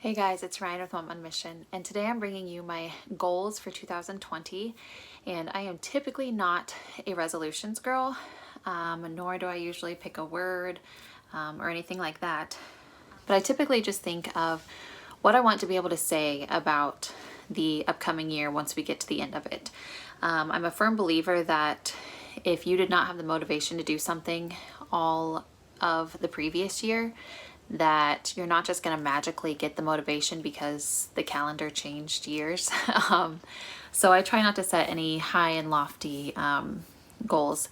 Hey guys, it's Ryan with Mom on Mission, and today I'm bringing you my goals for 2020. And I am typically not a resolutions girl, nor do I usually pick a word or anything like that. But I typically just think of what I want to be able to say about the upcoming year once we get to the end of it. I'm a firm believer that if you did not have the motivation to do something all of the previous year, that you're not just going to magically get the motivation because the calendar changed years. So I try not to set any high and lofty goals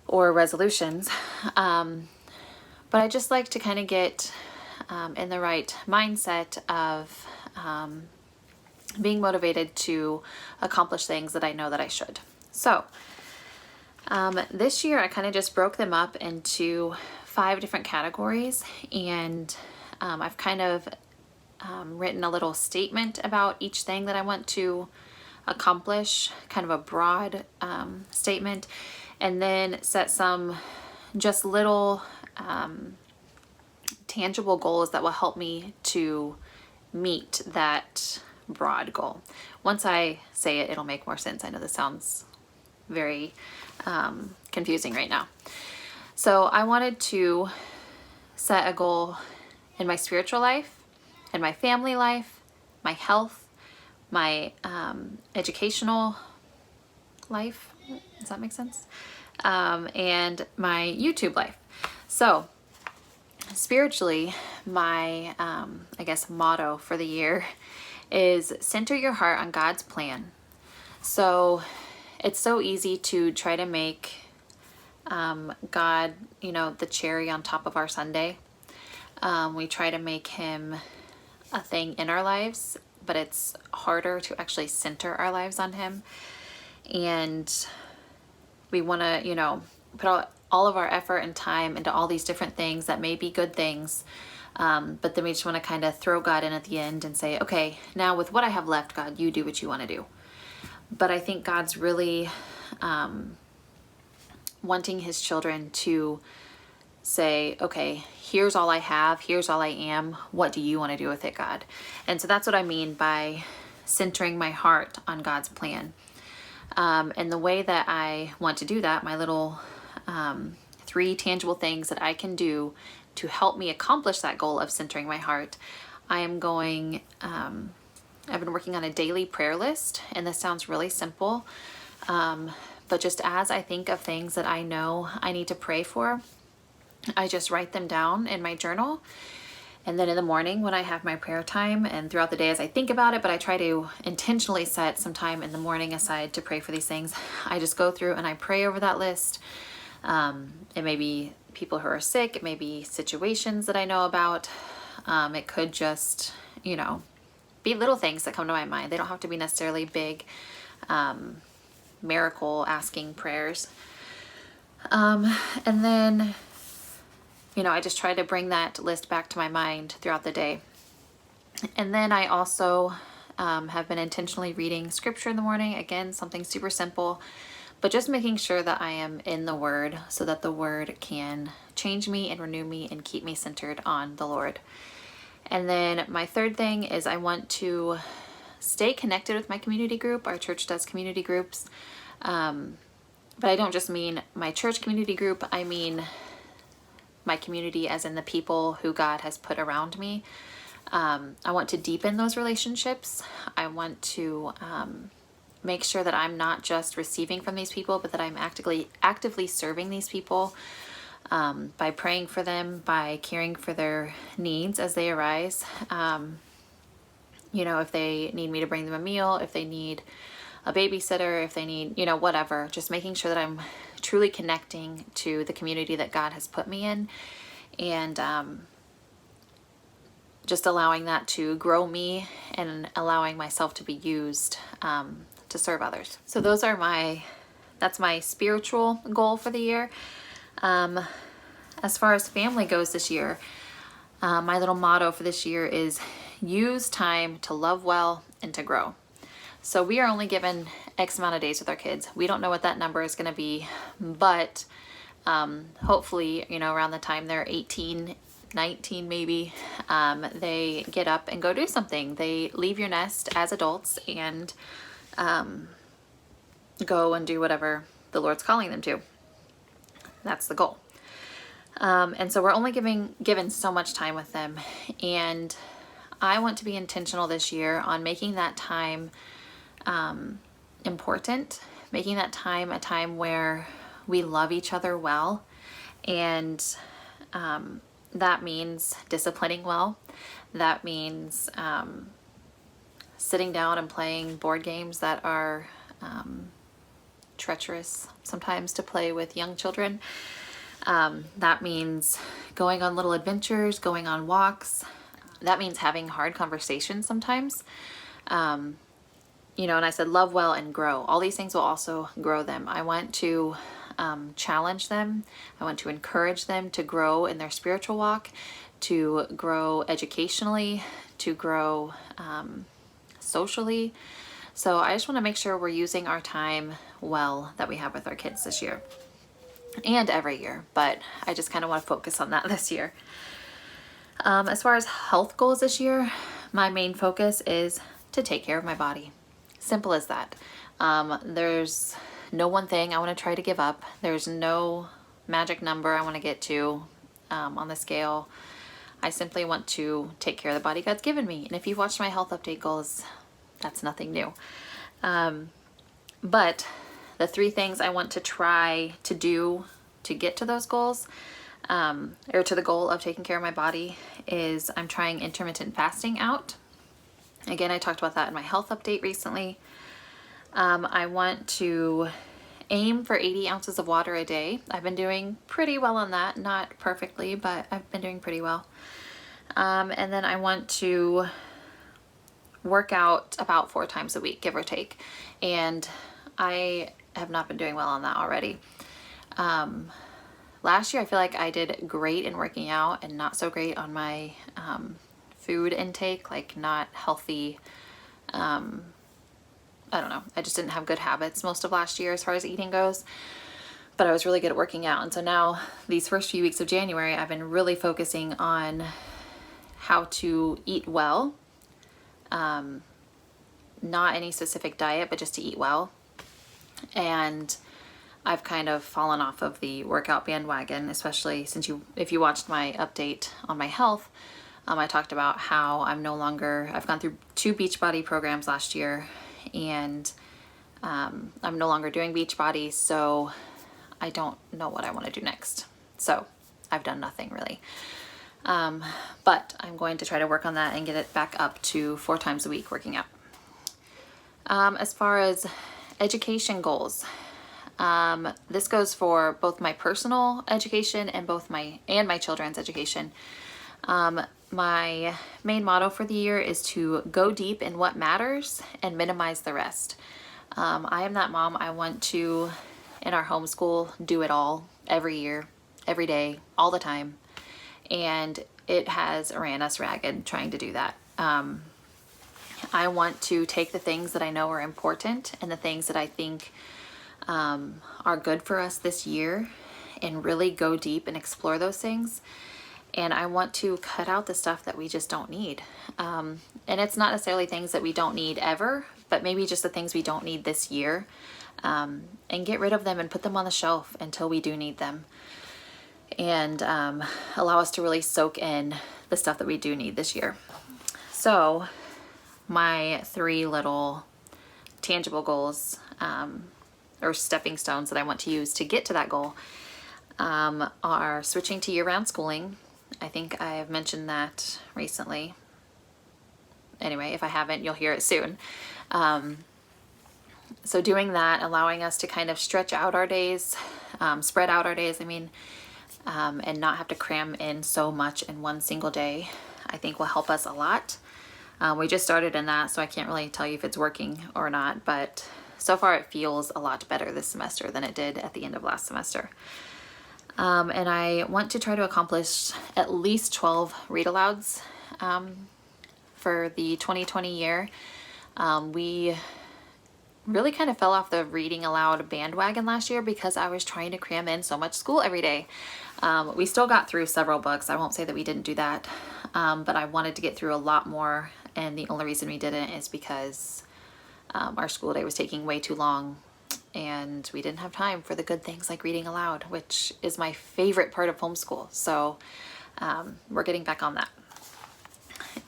or resolutions. But I just like to kind of get in the right mindset of being motivated to accomplish things that I know that I should. So this year I kind of just broke them up into 5 different categories, and I've kind of written a little statement about each thing that I want to accomplish, kind of a broad statement, and then set some just little tangible goals that will help me to meet that broad goal. Once I say it, it'll make more sense. I know this sounds very confusing right now. So I wanted to set a goal in my spiritual life, in my family life, my health, my educational life. Does that make sense? And my YouTube life. So spiritually, my, I guess, motto for the year is center your heart on God's plan. So it's so easy to try to make God, the cherry on top of our sundae. We try to make him a thing in our lives, but it's harder to actually center our lives on him. And we want to, put all of our effort and time into all these different things that may be good things. But then we just want to kind of throw God in at the end and say, okay, now with what I have left, God, you do what you want to do. But I think God's really wanting his children to say, okay, here's all I have, here's all I am, what do you want to do with it, God? And so that's what I mean by centering my heart on God's plan. And the way that I want to do that, my little 3 tangible things that I can do to help me accomplish that goal of centering my heart, I am going, I've been working on a daily prayer list, and this sounds really simple, but just as I think of things that I know I need to pray for, I just write them down in my journal. And then in the morning when I have my prayer time, and throughout the day as I think about it, but I try to intentionally set some time in the morning aside to pray for these things, I just go through and I pray over that list. It may be people who are sick, it may be situations that I know about. It could just, be little things that come to my mind. They don't have to be necessarily big miracle asking prayers. And then, I just try to bring that list back to my mind throughout the day. And then I also have been intentionally reading scripture in the morning. Again, something super simple, but just making sure that I am in the Word so that the Word can change me and renew me and keep me centered on the Lord. And then my third thing is I want to stay connected with my community group. Our church does community groups. But I don't just mean my church community group. I mean my community as in the people who God has put around me. I want to deepen those relationships. I want to make sure that I'm not just receiving from these people, but that I'm actively serving these people by praying for them, by caring for their needs as they arise. If they need me to bring them a meal, if they need a babysitter, if they need, whatever, just making sure that I'm truly connecting to the community that God has put me in, and just allowing that to grow me and allowing myself to be used to serve others. So that's my spiritual goal for the year. As far as family goes this year, my little motto for this year is use time to love well and to grow. So we are only given X amount of days with our kids. We don't know what that number is going to be, but hopefully, around the time they're 18 19 maybe, they get up and go do something. They leave your nest as adults and go and do whatever the Lord's calling them to. That's the goal. And so we're only given so much time with them. And I want to be intentional this year on making that time important, making that time a time where we love each other well. And that means disciplining well. That means sitting down and playing board games that are treacherous sometimes to play with young children. That means going on little adventures, going on walks. That means having hard conversations sometimes. You know, and I said love well and grow. All these things will also grow them. I want to challenge them. I want to encourage them to grow in their spiritual walk, to grow educationally, to grow socially. So I just want to make sure we're using our time well that we have with our kids this year and every year, but I just kind of want to focus on that this year. As far as health goals this year, my main focus is to take care of my body. Simple as that. There's no one thing I want to try to give up. There's no magic number I want to get to on the scale. I simply want to take care of the body God's given me. And if you've watched my health update goals, that's nothing new. But the 3 things I want to try to do to get to those goals, or to the goal of taking care of my body, is I'm trying intermittent fasting out. Again, I talked about that in my health update recently. I want to aim for 80 ounces of water a day. I've been doing pretty well on that. Not perfectly, but I've been doing pretty well. And then I want to work out about 4 times a week, give or take. And I have not been doing well on that already. Last year, I feel like I did great in working out and not so great on my food intake, like not healthy. I don't know. I just didn't have good habits most of last year as far as eating goes, but I was really good at working out. And so now these first few weeks of January, I've been really focusing on how to eat well. Not any specific diet, but just to eat well. And I've kind of fallen off of the workout bandwagon, especially since if you watched my update on my health, I talked about how I've gone through 2 Beachbody programs last year, and I'm no longer doing Beachbody, so I don't know what I want to do next. So I've done nothing really. But I'm going to try to work on that and get it back up to 4 times a week working out. As far as education goals, this goes for both my personal education and my children's education. My main motto for the year is to go deep in what matters and minimize the rest. I am that mom. I want to, in our homeschool, do it all every year, every day, all the time. And it has ran us ragged trying to do that. I want to take the things that I know are important and the things that I think are good for us this year and really go deep and explore those things. And I want to cut out the stuff that we just don't need. And it's not necessarily things that we don't need ever, but maybe just the things we don't need this year, and get rid of them and put them on the shelf until we do need them. And allow us to really soak in the stuff that we do need this year. So my 3 little tangible goals, or stepping stones that I want to use to get to that goal, are switching to year-round schooling. I think I have mentioned that recently. Anyway, if I haven't, you'll hear it soon. So doing that, allowing us to kind of stretch out our days, spread out our days, and not have to cram in so much in one single day, I think will help us a lot. We just started in that, so I can't really tell you if it's working or not, but so far it feels a lot better this semester than it did at the end of last semester. And I want to try to accomplish at least 12 read alouds for the 2020 year. We really kind of fell off the reading aloud bandwagon last year because I was trying to cram in so much school every day. We still got through several books. I won't say that we didn't do that, but I wanted to get through a lot more, and the only reason we didn't is because our school day was taking way too long and we didn't have time for the good things like reading aloud, which is my favorite part of homeschool. So we're getting back on that.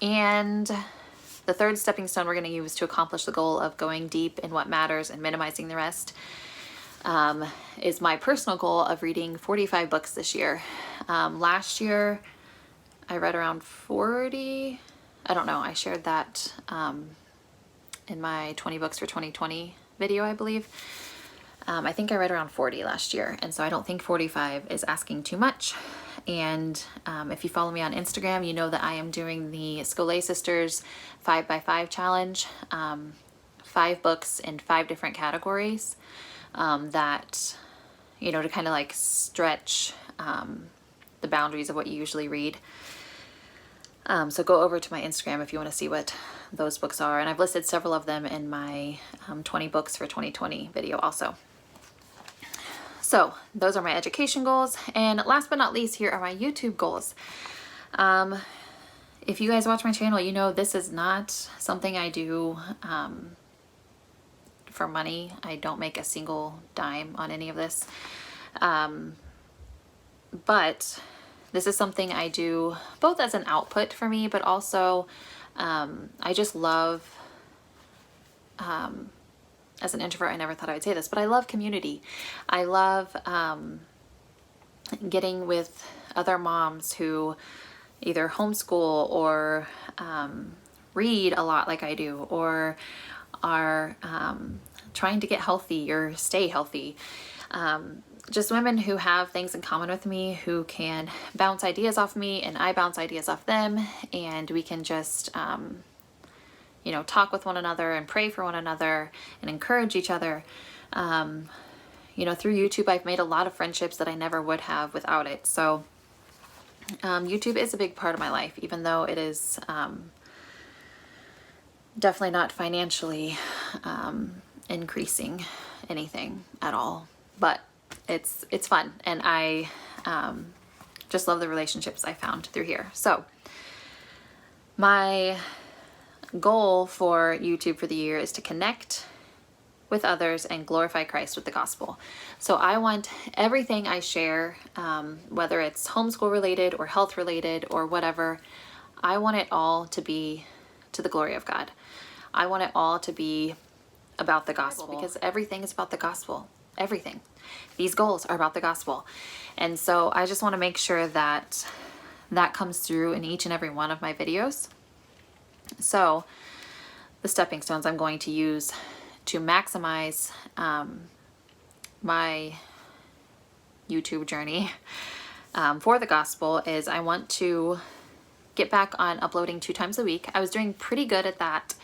And the third stepping stone we're going to use to accomplish the goal of going deep in what matters and minimizing the rest is my personal goal of reading 45 books this year. Last year I read around 40. I don't know. I shared that in my 20 books for 2020 video, I believe. I think I read around 40 last year, and so I don't think 45 is asking too much. And if you follow me on Instagram, you know that I am doing the Scholé Sisters 5x5 challenge, 5 books in 5 different categories that, you know, to kind of like stretch the boundaries of what you usually read. So go over to my Instagram if you want to see what those books are. And I've listed several of them in my 20 books for 2020 video also. So those are my education goals. And last but not least, here are my YouTube goals. If you guys watch my channel, you know this is not something I do for money. I don't make a single dime on any of this. But this is something I do both as an output for me, but also I just love, as an introvert, I never thought I would say this, but I love community. I love getting with other moms who either homeschool or read a lot like I do, or are trying to get healthy or stay healthy. Just women who have things in common with me, who can bounce ideas off me and I bounce ideas off them, and we can just you know, talk with one another and pray for one another and encourage each other. You know, through YouTube, I've made a lot of friendships that I never would have without it. So YouTube is a big part of my life, even though it is definitely not financially increasing anything at all. But it's fun, and I just love the relationships I found through here. So my goal for YouTube for the year is to connect with others and glorify Christ with the gospel. So I want everything I share, whether it's homeschool related or health related or whatever, I want it all to be to the glory of God. I want it all to be about the gospel, because everything is about the gospel. Everything. These goals are about the gospel. And so I just want to make sure that that comes through in each and every one of my videos. So the stepping stones I'm going to use to maximize my YouTube journey for the gospel is I want to get back on uploading 2 times a week. I was doing pretty good at that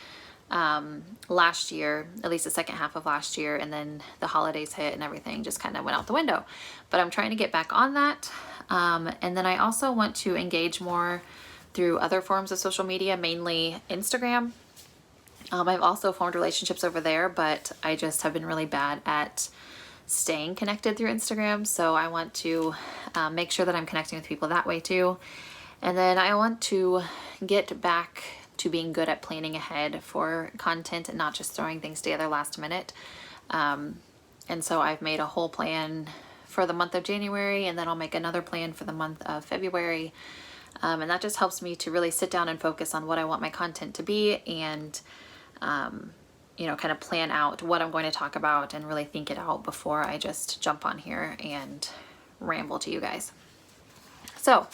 last year, at least the second half of last year, and then the holidays hit and everything just kind of went out the window. But I'm trying to get back on that. And then I also want to engage more through other forms of social media, mainly Instagram. I've also formed relationships over there, but I just have been really bad at staying connected through Instagram. So I want to make sure that I'm connecting with people that way too. And then I want to get back to being good at planning ahead for content and not just throwing things together last minute. And so I've made a whole plan for the month of January, and then I'll make another plan for the month of February. And that just helps me to really sit down and focus on what I want my content to be, and you know, kind of plan out what I'm going to talk about and really think it out before I just jump on here and ramble to you guys. So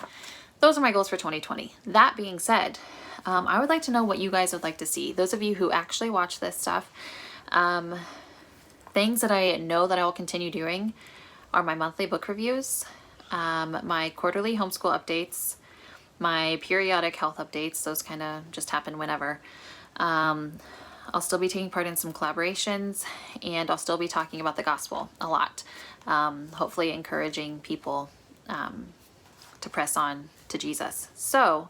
those are my goals for 2020. That being said, I would like to know what you guys would like to see. Those of you who actually watch this stuff, things that I know that I will continue doing are my monthly book reviews, my quarterly homeschool updates, my periodic health updates. Those kind of just happen whenever. I'll still be taking part in some collaborations, and I'll still be talking about the gospel a lot. Hopefully encouraging people to press on to Jesus. So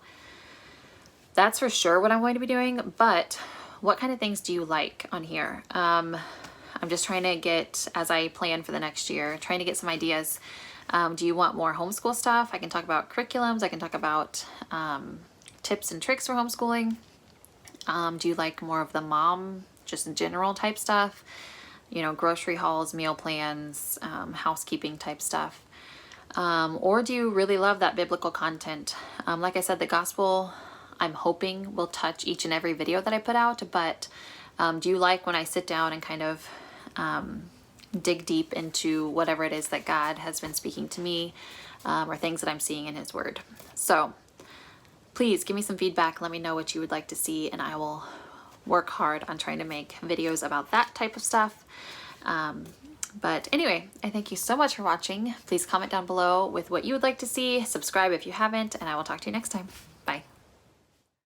that's for sure what I'm going to be doing. But what kind of things do you like on here? I'm just trying to get, as I plan for the next year, trying to get some ideas. Do you want more homeschool stuff? I can talk about curriculums. I can talk about tips and tricks for homeschooling. Do you like more of the mom, just general type stuff? You know, grocery hauls, meal plans, housekeeping type stuff. Or do you really love that biblical content? Like I said, the gospel, I'm hoping will touch each and every video that I put out, but do you like when I sit down and kind of dig deep into whatever it is that God has been speaking to me, or things that I'm seeing in His Word? So please give me some feedback. Let me know what you would like to see, and I will work hard on trying to make videos about that type of stuff. But anyway, I thank you so much for watching. Please comment down below with what you would like to see. Subscribe if you haven't, and I will talk to you next time.